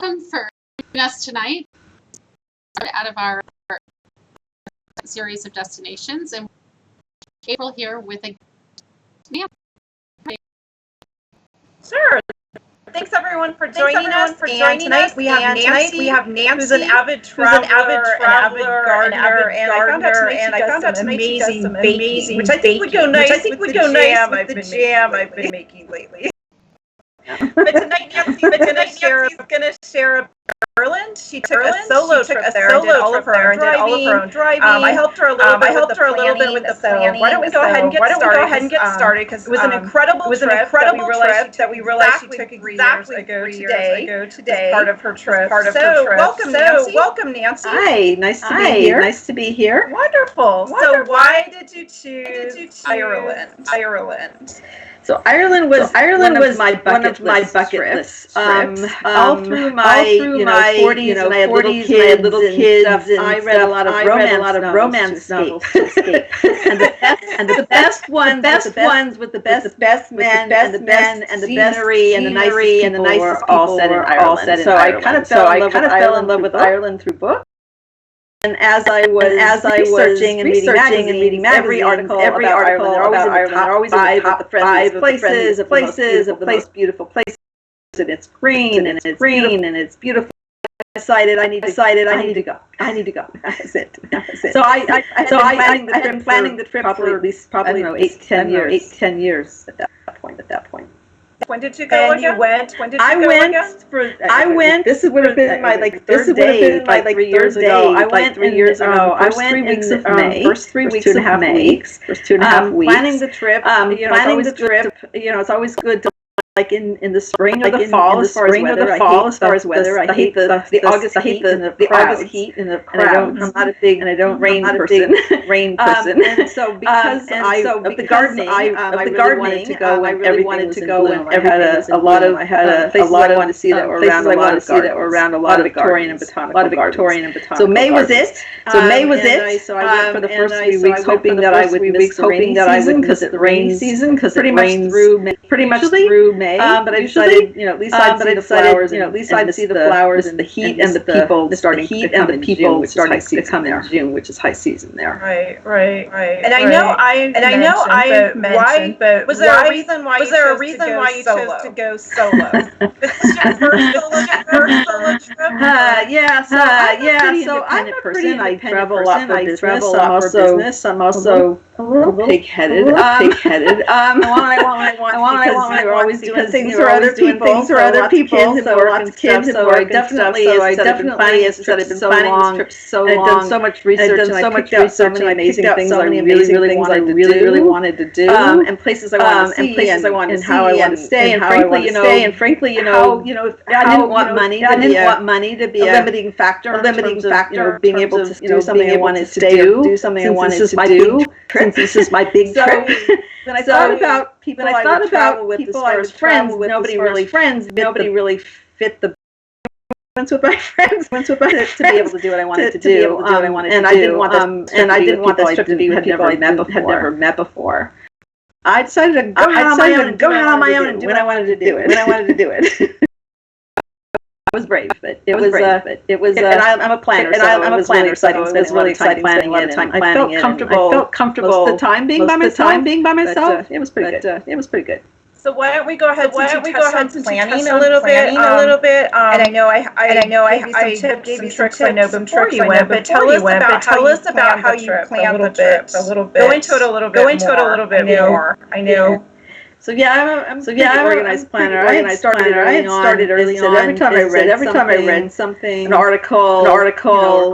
welcome for joining us tonight out of our series of destinations. And April here with a Sure. Thanks everyone for joining us. Tonight we have Nancy, who's an avid traveler, an avid gardener, and I found out tonight she does some amazing, which I think would go nice with the jam I've been making lately. But tonight Nancy's going to share a Ireland. She took a solo trip there and did all of her own driving. I helped her a little bit with the planning. Why don't we go ahead and get started? Because it was an incredible trip that we realized she took exactly 3 years ago today. Part of her trip. Welcome, Nancy. Hi, nice to be here. Wonderful. So why did you choose Ireland? So Ireland was one of my bucket list trips. All through my 40s, and I had little kids, and I read a lot of romance novels to escape. and the best ones with the best men and the best scenery and the nicest people were all set in Ireland. So I kind of fell in love with Ireland through books. And as I was researching and reading magazines, every article about Ireland, they're always in the top 5 of the most beautiful places. And it's green and it's beautiful. I decided I need to go. That's it. So I had been planning the trip for at least probably 8-10 years at that point. When did you go again? I went. This would have been my third day, 3 years ago. I went 3 years ago. I went 3 weeks of May. First 3 weeks of May. First 2.5 weeks. Planning the trip. It's always good to in the spring or the fall, as far as weather. I hate the August heat and the crowds. I'm not a big rain person. And so because of the gardening, I really wanted to go when everything was in bloom. I had a lot I wanted to see that were around a lot of Victorian and botanical gardens. So May was it. So I went for the first 3 weeks, hoping that I would miss the rainy season because it rains pretty much through May. But I decided, at least I'd see the flowers and the heat and the people starting to come in June, which is high season there. Right. And I know I mentioned, but was there a reason why you chose to go solo? This is your first solo trip? So I'm a pretty independent person. I travel a lot for business. I'm also a little pig-headed. I want to always doing things for other people. So lots of kids. So I definitely planning this trip so long. I've done so much research and I picked out so many amazing things I really wanted to do. And places I wanted to see and how I wanted to stay. And frankly, I didn't want money to be a limiting factor. Being able to do something I wanted to do. Since this is my big trip. When I thought about people I would travel with as far as friends, nobody really fit the with my friends to be able to do what I wanted to do. And I didn't want this trip to be with people I had never met before. I decided to go out on my own and do what I wanted to do. I was brave, but it was. And I'm a planner, so it was really exciting planning it. I felt comfortable most of the time being by myself. It was pretty good. So why don't we go ahead and planning a little bit. And I know I gave you some tricks before you went, but tell us about how you planned the trip a little bit. Go into it a little bit more. I know. So I'm an organized planner. I had started early on. Every time I read something, an article,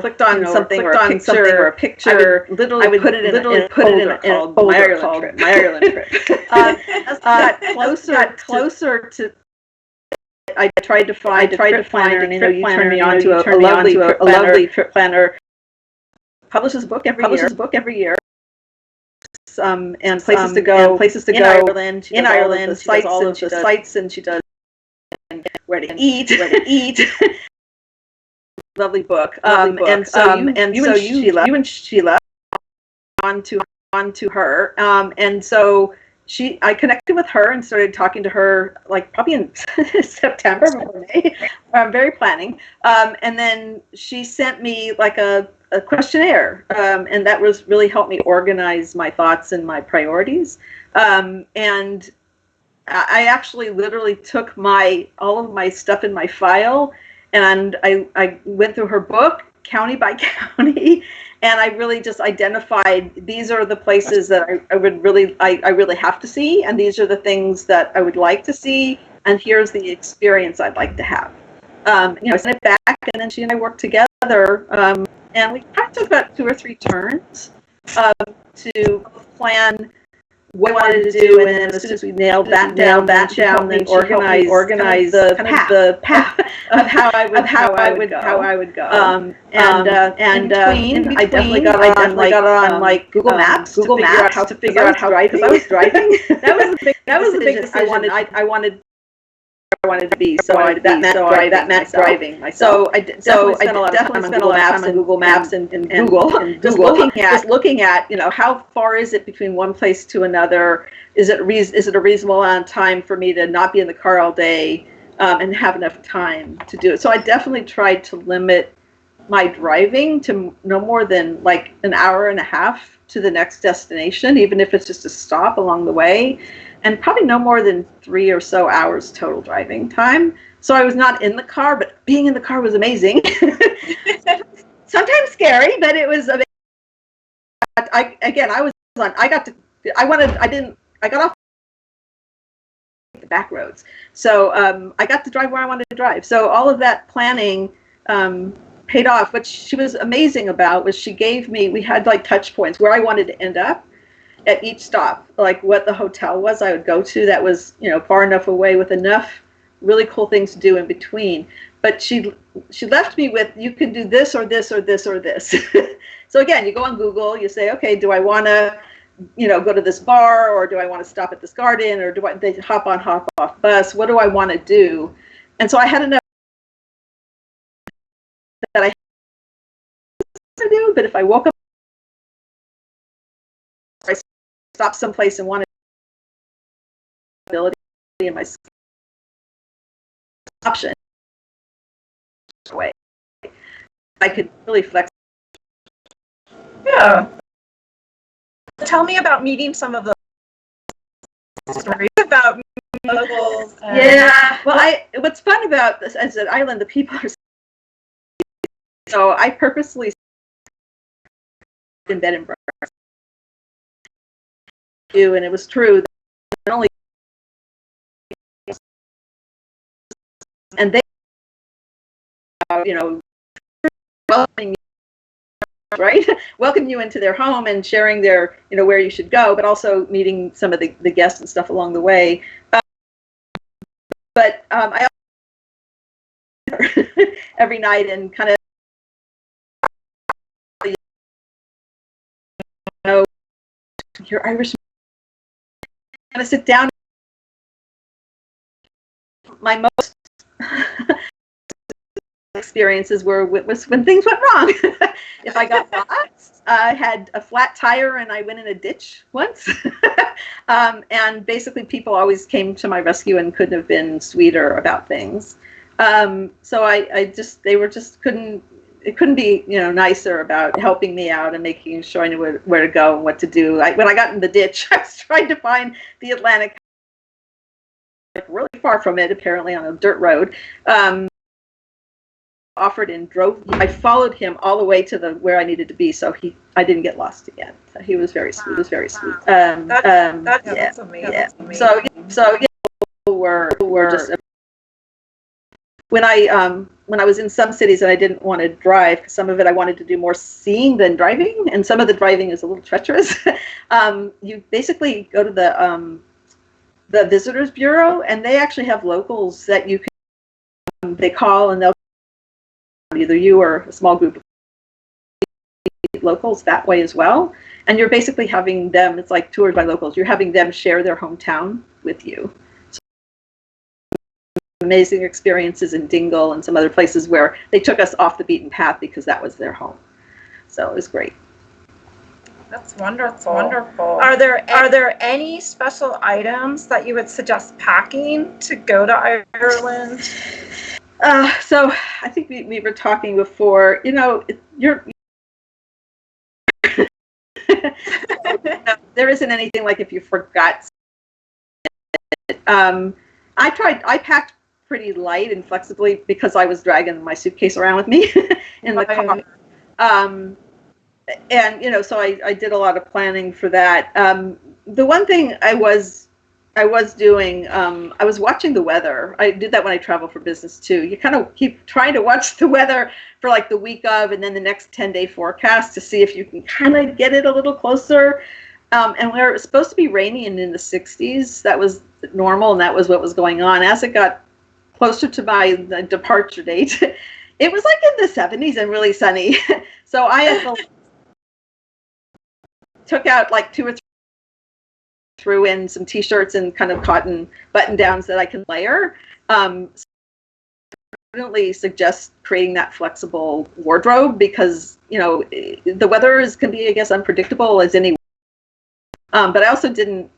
clicked on something or a picture, I would put it in a folder called My Ireland Trip. As I got closer to. I tried to find a trip planner, and you turned me on to a lovely trip planner. Publishes a book every year. And places to go in Ireland. The sites, and she does where to eat. Lovely book. And so you and Sheila on to her. And so I connected with her and started talking to her like probably in September or May. Very planning. And then she sent me like a questionnaire, and that was really helped me organize my thoughts and my priorities. And I actually literally took all of my stuff in my file, and I went through her book county by county, and I really just identified these are the places that I really have to see, and these are the things that I would like to see, and here's the experience I'd like to have. I sent it back, and then she and I worked together, and we kind of took about 2 or 3 turns to plan what we wanted to do, and then as soon as we nailed that down, then she organize the path of how I would go. In between, I definitely got on like Google Maps to figure out how to drive, because I was driving. that was the big decision. I wanted to be, that meant driving myself. So I definitely spent a lot of time on Google Maps and Google, just looking at how far is it between one place to another? Is it a reasonable amount of time for me to not be in the car all day and have enough time to do it? So I definitely tried to limit my driving to no more than like an hour and a half to the next destination, even if it's just a stop along the way. And probably no more than 3 or so hours total driving time. So I was not in the car, but being in the car was amazing. Sometimes scary, but it was amazing. I got off the back roads. So I got to drive where I wanted to drive. So all of that planning paid off. What she was amazing about was we had like touch points where I wanted to end up at each stop, like what the hotel was I would go to that was, far enough away with enough really cool things to do in between. But she left me with, you can do this or this or this or this. So again, you go on Google, you say, okay, do I want to, go to this bar, or do I want to stop at this garden, or do I hop on, hop off bus? What do I want to do? And so I had enough that I had to do, but if I woke up, stop someplace and wanted ability in my option way, I could really flex. Yeah. Tell me about meeting some of the stories about locals. Yeah. Well, what's fun about this is that island, the people are so I purposely in bed and breakfast. And it was true that not only and they welcoming you, right, welcome you into their home and sharing their where you should go, but also meeting some of the guests and stuff along the way. But I every night and kind of you're Irish. I'm gonna sit down. My most experiences was when things went wrong. If I got lost, I had a flat tire and I went in a ditch once. And basically people always came to my rescue and couldn't have been sweeter about things. So it couldn't be nicer about helping me out and making sure I knew where to go and what to do. When I got in the ditch, I was trying to find the Atlantic, like really far from it, apparently on a dirt road. Offered and drove. I followed him all the way to where I needed to be, so I didn't get lost again. So he was very sweet. That's amazing. Yeah. So we're just. When I was in some cities and I didn't want to drive, because some of it I wanted to do more seeing than driving, and some of the driving is a little treacherous. You basically go to the Visitors Bureau, and they actually have locals that you can they call, and they'll either you or a small group of locals that way as well. And you're basically having them. It's like tours by locals. You're having them share their hometown with you. Amazing experiences in Dingle and some other places where they took us off the beaten path because that was their home. So it was great. That's wonderful. Wonderful. Are there any special items that you would suggest packing to go to Ireland? So I think we were talking before. There isn't anything like if you forgot. I packed pretty light and flexibly because I was dragging my suitcase around with me in the car. And so I did a lot of planning for that. The one thing I was doing, I was watching the weather. I did that when I travel for business too. You kind of keep trying to watch the weather for like the week of, and then the next 10-day forecast to see if you can kind of get it a little closer. And where it was supposed to be rainy and in the 60s, that was normal, and that was what was going on. As it got closer to my departure date, it was like in the 70s and really sunny. So I had took out like 2 or 3, threw in some t-shirts and kind of cotton button downs that I can layer. So I definitely suggest creating that flexible wardrobe because, the weather can be, I guess, unpredictable as any. But I also didn't,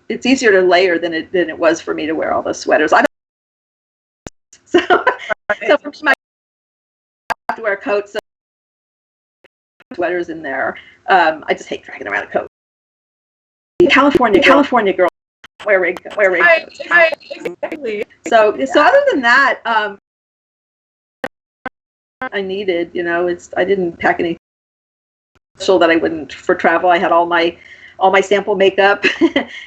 it's easier to layer than it was for me to wear all those sweaters. So for me, I have to wear coats, so sweaters in there. I just hate dragging around a coat. California girl wearing. Exactly. So other than that, I needed, I didn't pack anything special that I wouldn't for travel. I had all my sample makeup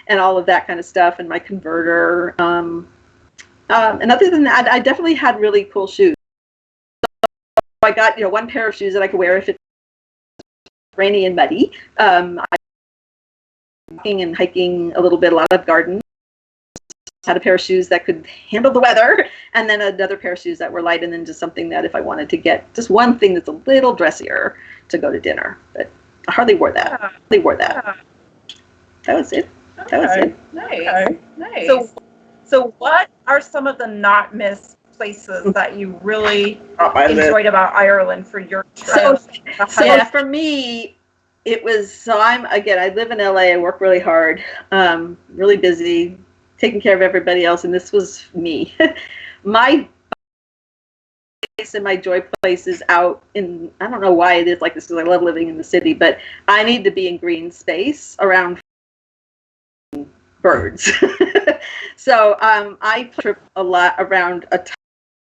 and all of that kind of stuff, and my converter. And other than that, I definitely had really cool shoes. So I got, one pair of shoes that I could wear if it's rainy and muddy. Hiking a little bit, a lot of gardens. Had a pair of shoes that could handle the weather, and then another pair of shoes that were light, and then just something that if I wanted to get just one thing that's a little dressier to go to dinner. But I hardly wore that. That was it. Nice. Nice. So what are some of the not missed places that you really enjoyed about Ireland for your trip? So for me, it was, I live in LA, I work really hard, really busy, taking care of everybody else, and this was me. My place and my joy place is out in, I don't know why it is like this because I love living in the city, but I need to be in green space around birds. So I trip a lot around a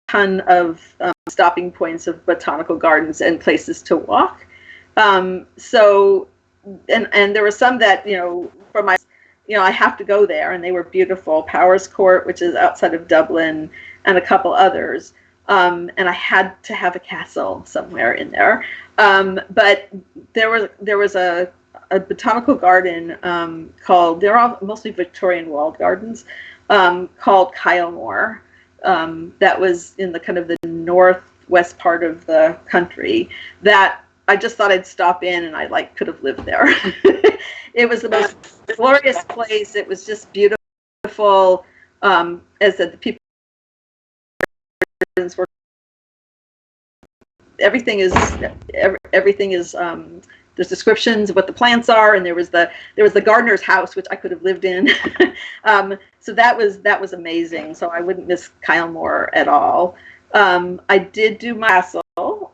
ton of stopping points of botanical gardens and places to walk. So there were some that, for my, I have to go there, and they were beautiful. Powers Court, which is outside of Dublin, and a couple others. And I had to have a castle somewhere in there. But there was a botanical garden called, they're all mostly Victorian walled gardens, called Kylemore. That was in the kind of the northwest part of the country that I just thought I'd stop in, and I could have lived there. It was the most glorious place. It was just beautiful. As the people were, everything is there's descriptions of what the plants are, and there was the gardener's house, which I could have lived in. So that was amazing. So I wouldn't miss Kylemore at all. I did do my castle,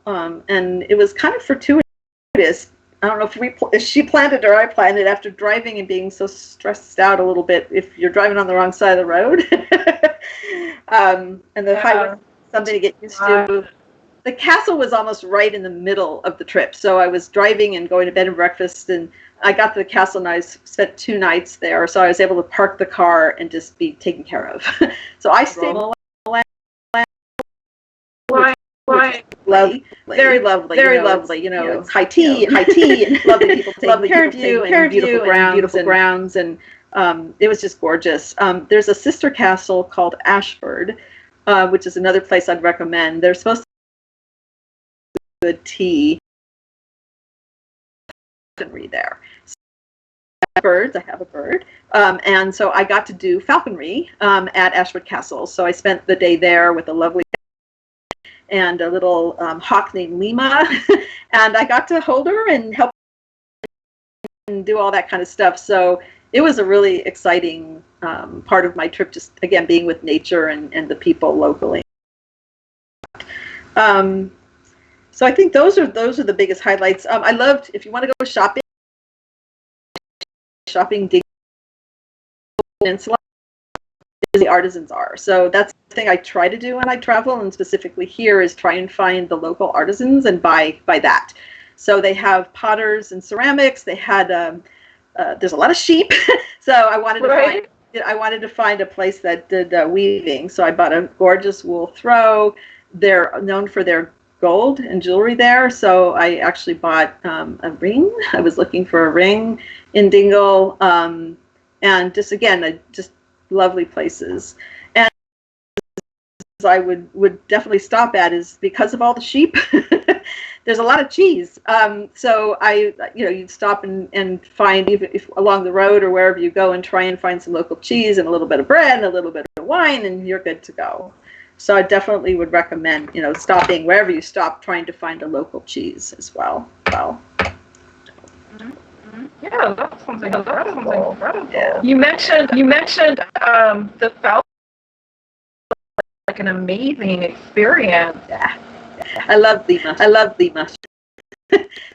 and it was kind of fortuitous. I don't know if she planned it or I planned it, after driving and being so stressed out a little bit if you're driving on the wrong side of the road. And the highway, something to get used to. The castle was almost right in the middle of the trip. So I was driving and going to bed and breakfast, and I got to the castle, and I spent 2 nights there. So I was able to park the car and just be taken care of. So I stayed lovely, very lovely, it's high tea, and lovely people taking care of you, and beautiful grounds, and it was just gorgeous. There's a sister castle called Ashford, which is another place I'd recommend. They're supposed to be good tea. Falconry there. Birds, I have a bird, and so I got to do falconry at Ashford Castle. So I spent the day there with a lovely and a little hawk named Lima, and I got to hold her and help and do all that kind of stuff. So it was a really exciting part of my trip, just again being with nature and the people locally. So I think those are the biggest highlights. I loved, if you want to go shopping Dingle Peninsula, the artisans are. So that's the thing I try to do when I travel, and specifically here is try and find the local artisans and buy that. So they have potters and ceramics. They had there's a lot of sheep, so I wanted to find a place that did weaving. So I bought a gorgeous wool throw. They're known for their gold and jewelry there, so I actually bought a ring. I was looking for a ring in Dingle, and just again, just lovely places. And I would definitely stop at is because of all the sheep. There's a lot of cheese, so you'd stop and find, even if along the road or wherever you go, and try and find some local cheese and a little bit of bread and a little bit of wine, and you're good to go. So I definitely would recommend, stopping wherever you stop, trying to find a local cheese as well. Yeah, that sounds incredible. Yeah. You mentioned the South, like an amazing experience. Yeah. I love Lima.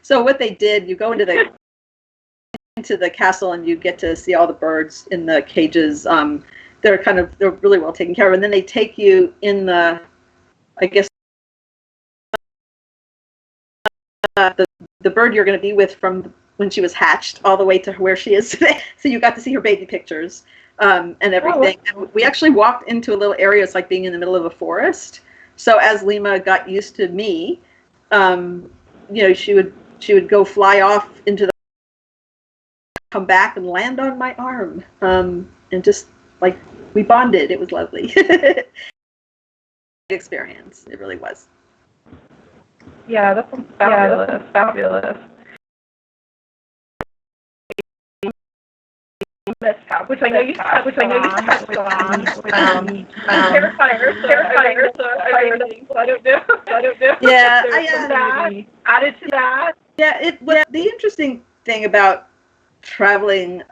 So what they did, you go into the castle and you get to see all the birds in the cages. They're really well taken care of, and then they take you in the bird you're going to be with from when she was hatched all the way to where she is today. So you got to see her baby pictures and everything. Oh. And we actually walked into a little area. It's like being in the middle of a forest. So as Lima got used to me, she would go fly off into come back and land on my arm, and just like we bonded. It was lovely. Experience. It really was. Yeah, that's fabulous. Fabulous. Which I know you touched on. Terrifier. So I don't know. Yeah, I added to that. Yeah, the interesting thing about traveling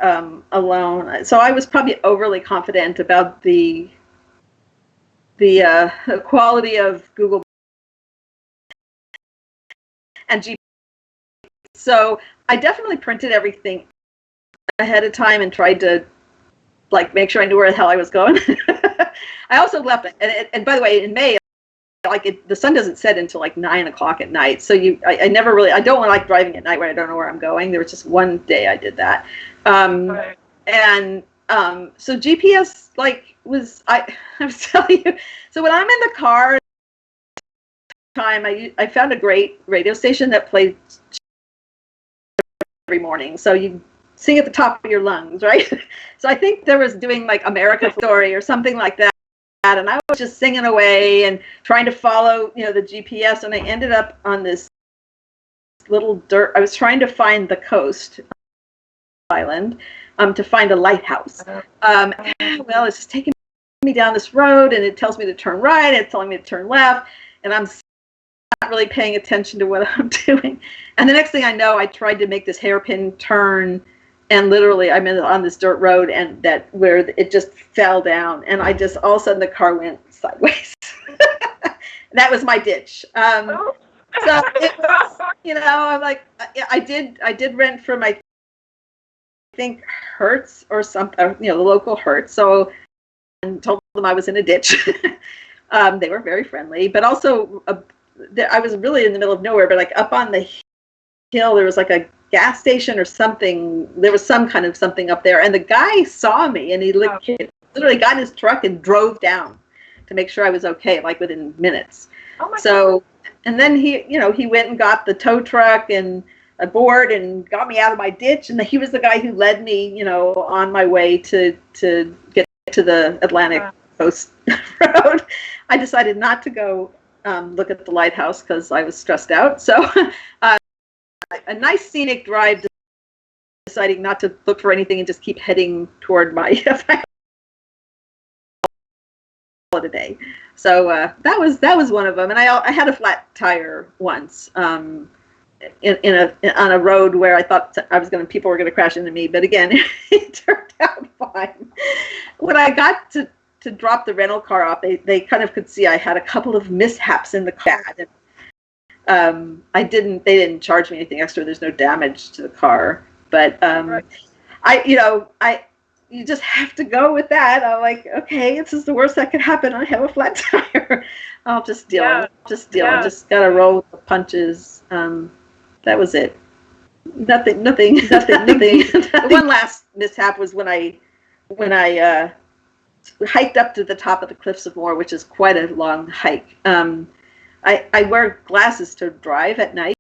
alone. So I was probably overly confident about the quality of Google and GPS. So I definitely printed everything ahead of time and tried to make sure I knew where the hell I was going. I also left, and by the way, in May, the sun doesn't set until 9 o'clock at night. So I never really, I don't like driving at night when I don't know where I'm going. There was just one day I did that. Right. And so GPS I was telling you, so when I'm in the car I found a great radio station that played every morning. So you sing at the top of your lungs, right? So I think there was doing America Story or something like that. And I was just singing away and trying to follow, the GPS. And I ended up on this little dirt. I was trying to find the coast island to find a lighthouse. Well, it's just taking me down this road, and it tells me to turn right. And it's telling me to turn left. And I'm not really paying attention to what I'm doing. And the next thing I know, I tried to make this hairpin turn, and literally I'm on this dirt road, and where it just fell down, and I just, all of a sudden the car went sideways. That was my ditch. So it was, I'm I did rent from, I think, Hertz or something, the local Hertz. So, and told them I was in a ditch. They were very friendly, but also I was really in the middle of nowhere, but up on the hill, there was a gas station or something. There was some kind of something up there, and the guy saw me, and he literally got in his truck and drove down to make sure I was okay, within minutes. Oh my God. And then he went and got the tow truck and a board and got me out of my ditch, and he was the guy who led me, on my way to get to the Atlantic coast road. I decided not to go look at the lighthouse because I was stressed out. So a nice scenic drive, deciding not to look for anything and just keep heading toward my holiday. So that was one of them. And I had a flat tire once, and on a road where I thought people were going to crash into me. But again, it turned out fine. When I got to drop the rental car off, they kind of could see I had a couple of mishaps in the car. They didn't charge me anything extra. There's no damage to the car, but you just have to go with that. I'm like, okay, this is the worst that could happen. I have a flat tire. I'll just deal. Yeah. Just gotta roll with the punches. That was it. Nothing. One last mishap was when I hiked up to the top of the Cliffs of Moher, which is quite a long hike. I wear glasses to drive at night.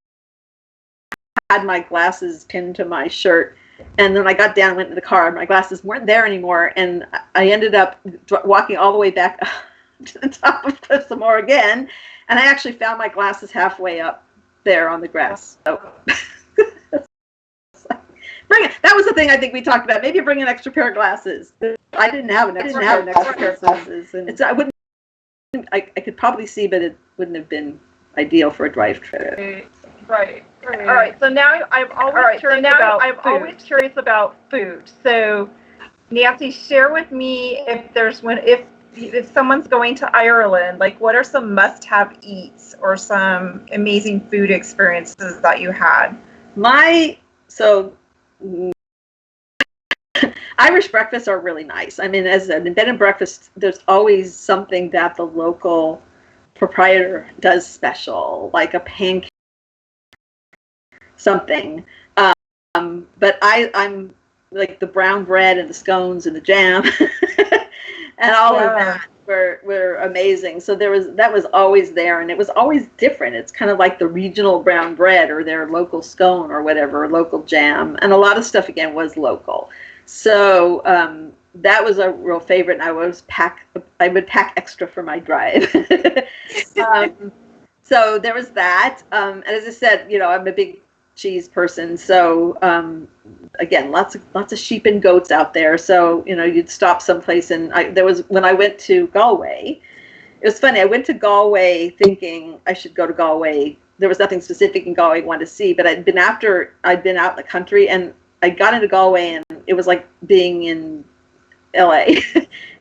I had my glasses pinned to my shirt, and then I got down and went to the car, and my glasses weren't there anymore, and I ended up walking all the way back up to the top of Cliffs of Moher again, and I actually found my glasses halfway up there on the grass. So that was the thing I think we talked about. Maybe bring an extra pair of glasses. I didn't have an extra pair of glasses, and I could probably see, but it wouldn't have been ideal for a drive trip. Right. All right. So now I'm always curious about food. So Nancy, share with me if someone's going to Ireland, like what are some must-have eats or some amazing food experiences that you had? Irish breakfasts are really nice. I mean, as an bed and breakfast, there's always something that the local proprietor does special, like a pancake, something. But I'm like the brown bread and the scones and the jam and all of that were amazing. So that was always there, and it was always different. It's kind of like the regional brown bread or their local scone or whatever, local jam, and a lot of stuff again was local. So that was a real favorite, and I would pack extra for my drive. So there was that. And as I said, I'm a big cheese person. So again, lots of sheep and goats out there. So you'd stop someplace, and when I went to Galway, it was funny. I went to Galway thinking I should go to Galway. There was nothing specific in Galway I wanted to see, but I'd been out in the country, and I got into Galway, and it was like being in LA.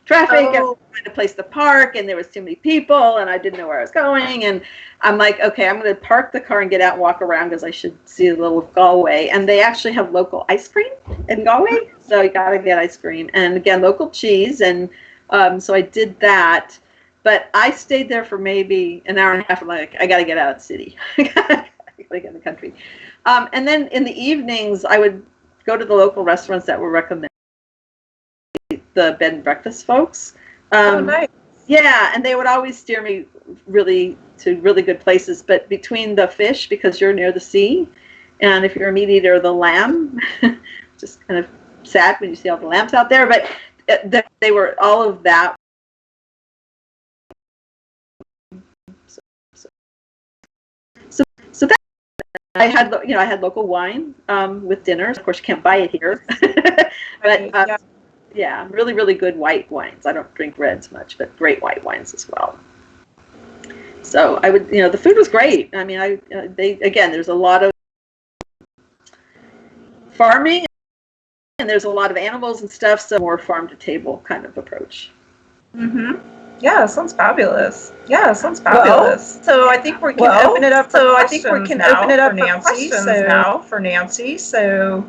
Traffic, and find a place to park, and there was too many people, and I didn't know where I was going, and I'm like, okay, I'm going to park the car and get out and walk around because I should see a little of Galway. And they actually have local ice cream in Galway, so you got to get ice cream, and again, local cheese, and so I did that. But I stayed there for maybe an hour and a half. I'm like, I got to get out of the city. I got to get in the country. And then in the evenings, I would go to the local restaurants that were recommended, the bed and breakfast folks. Nice. Yeah, and they would always steer me to really good places. But between the fish, because you're near the sea, and if you're a meat eater, the lamb, just kind of sad when you see all the lambs out there. But they were all of that. So that I had local wine with dinners. Of course, you can't buy it here, but. Yeah, really, really good white wines. I don't drink reds much, but great white wines as well. So I would, the food was great. I mean, there's a lot of farming, and there's a lot of animals and stuff. So more farm to table kind of approach. Mm-hmm. Yeah, sounds fabulous. Well, so I think we can open it up for questions now for Nancy. So.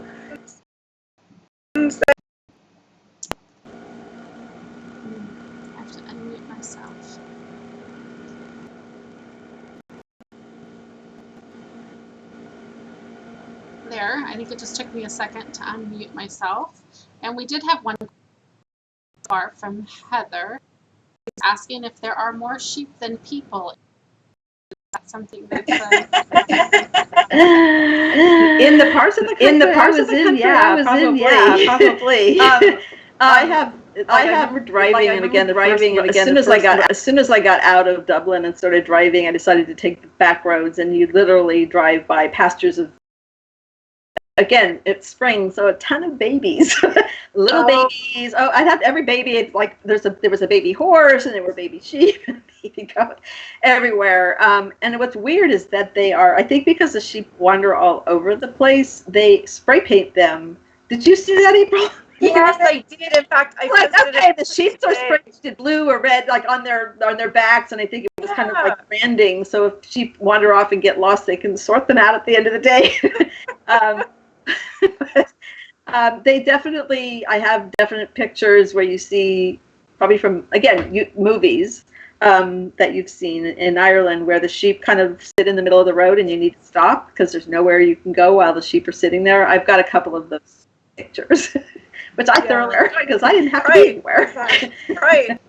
There, I think it just took me a second to unmute myself. And we did have one from Heather asking if there are more sheep than people. Is that something that's in the parts of the country I was in, probably. I have driving, and again, as soon as I got out of Dublin and started driving, I decided to take the back roads, and you literally drive by pastures of. Again, it's spring, so a ton of babies. little babies. Oh, I have every baby. It's like there was a baby horse, and there were baby sheep and baby goat everywhere. And what's weird is that I think because the sheep wander all over the place, they spray paint them. Did you see that, April? Yes, I did. In fact, I posted okay, the sheep are spray painted blue or red, like on their backs, and I think it was kind of like branding. So if sheep wander off and get lost, they can sort them out at the end of the day. They definitely, I have definite pictures where you see, probably from, again, movies that you've seen in Ireland, where the sheep kind of sit in the middle of the road and you need to stop because there's nowhere you can go while the sheep are sitting there. I've got a couple of those pictures, which I thoroughly enjoyed because I didn't have to be anywhere.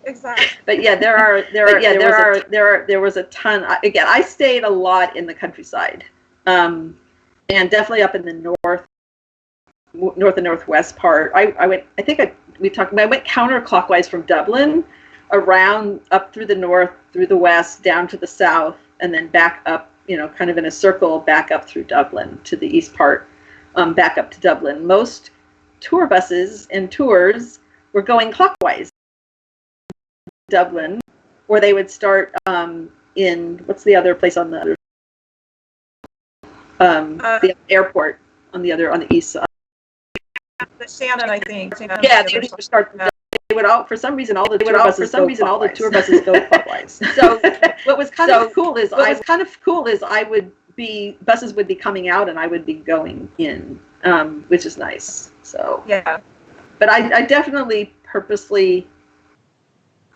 Exactly. But yeah, there was a ton. Again, I stayed a lot in the countryside, and definitely up in the north and northwest part. I went counterclockwise from Dublin, around up through the north, through the west, down to the south, and then back up, kind of in a circle, back up through Dublin to the east part, back up to Dublin. Most tour buses and tours were going clockwise. Dublin, or they would start in, what's the other place on the airport on the east side? The Shannon, I think. Yeah, they would start. They would all, for some reason, all the tour buses go clockwise. So what was kind of cool is buses would be coming out and I would be going in, which is nice. So yeah, but I definitely purposely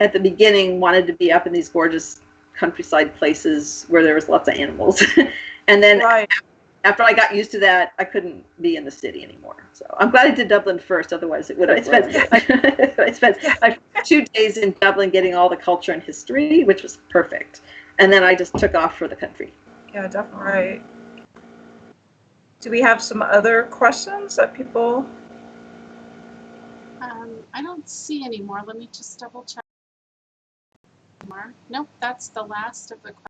at the beginning wanted to be up in these gorgeous countryside places where there was lots of animals, and then. Right. After I got used to that, I couldn't be in the city anymore. So I'm glad I did Dublin first. Otherwise, it would have. I spent 2 days in Dublin getting all the culture and history, which was perfect. And then I just took off for the country. Yeah, definitely. Right. Do we have some other questions that people? I don't see any more. Let me just double check. Nope, that's the last of the questions.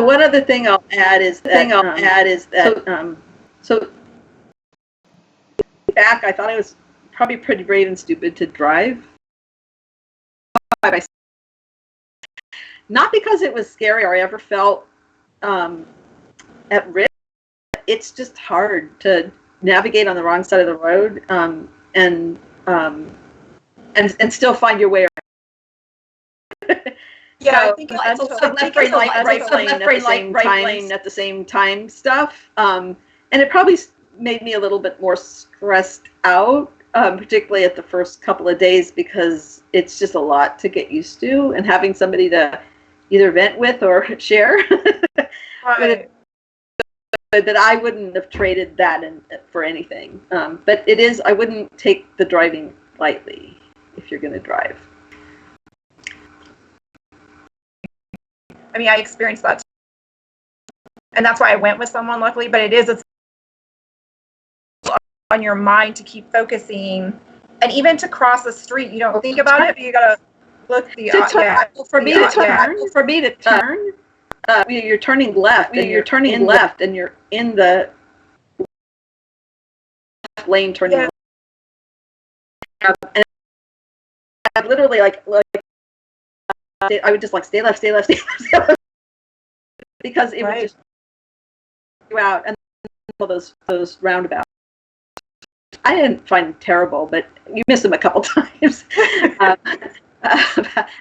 One other thing I'll add is that, so back, I thought I was probably pretty brave and stupid to drive. Not because it was scary or I ever felt at risk. It's just hard to navigate on the wrong side of the road and still find your way around. Yeah, so, I think it's left brain, right lane at the same time stuff. And it probably made me a little bit more stressed out, particularly at the first couple of days, because it's just a lot to get used to, and having somebody to either vent with or share. Right. But I wouldn't have traded that for anything. But it is, I wouldn't take the driving lightly if you're going to drive. I mean, I experienced that, and that's why I went with someone, luckily. But it's on your mind to keep focusing, and even to cross the street, you don't think about it. But you gotta look for me to turn. You're turning left. And you're in the lane turning. Yeah. And I literally like. I would just stay left, because it would just go out and all those roundabouts. I didn't find them terrible, but you miss them a couple times. And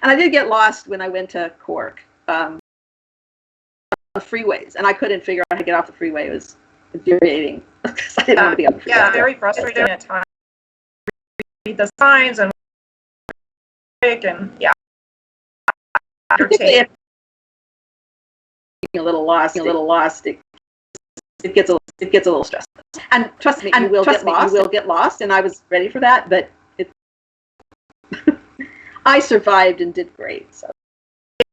I did get lost when I went to Cork on the freeways, and I couldn't figure out how to get off the freeway. It was infuriating because I didn't want to be on the freeway. Yeah, very frustrating at times. Read the signs and yeah. Particularly if a little lost, it gets a little stressful. And trust me, you will get lost, and I was ready for that, but I survived and did great. So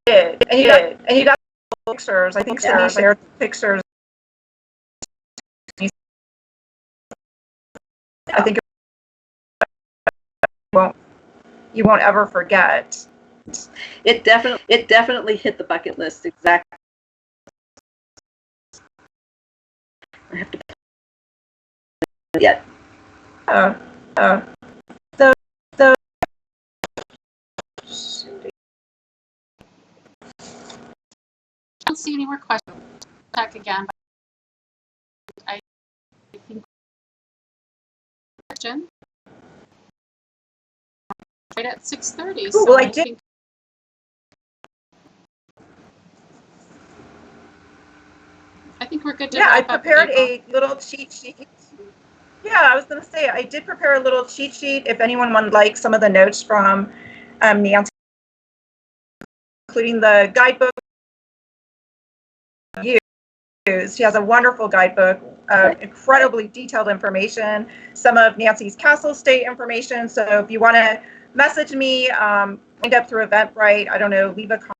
and you got pictures. I think Cindy shared pictures. I think you won't ever forget. It definitely hit the bucket list. Exactly. I have to. Yeah. So I don't see any more questions. Back again. I think question right at 6:30. So well, I I did. think we're good to Yeah, I wrap up, prepared April. a little cheat sheet. Yeah, I was going to say, I did prepare a little cheat sheet if anyone would like some of the notes from Nancy, including the guidebook. She has a wonderful guidebook, incredibly detailed information, some of Nancy's Castle State information. So if you want to message me, find up through Eventbrite, I don't know, leave a comment,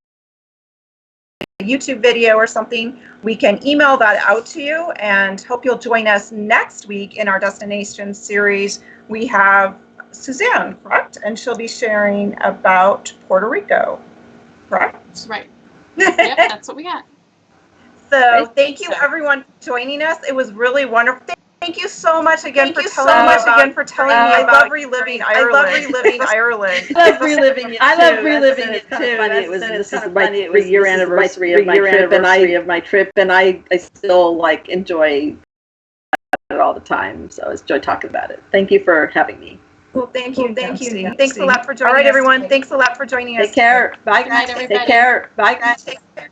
a YouTube video or something, we can email that out to you, and hope you'll join us next week in our Destination series. We have Suzanne, correct? And she'll be sharing about Puerto Rico, correct? Right. Yep, that's what we got. So thank you everyone for joining us. It was really wonderful. Thank you so much again for telling me about. I love reliving Ireland. I love reliving Ireland. I love reliving it too. This is my 3-year anniversary of my trip, and I still like enjoy it all the time. So I enjoy talking about it. Thank you for having me. Well, thank you. Thanks a lot for joining us. All right, everyone. Thanks a lot for joining us. Take care. Bye, guys. Good night, everybody. Take care. Bye, guys. Take care.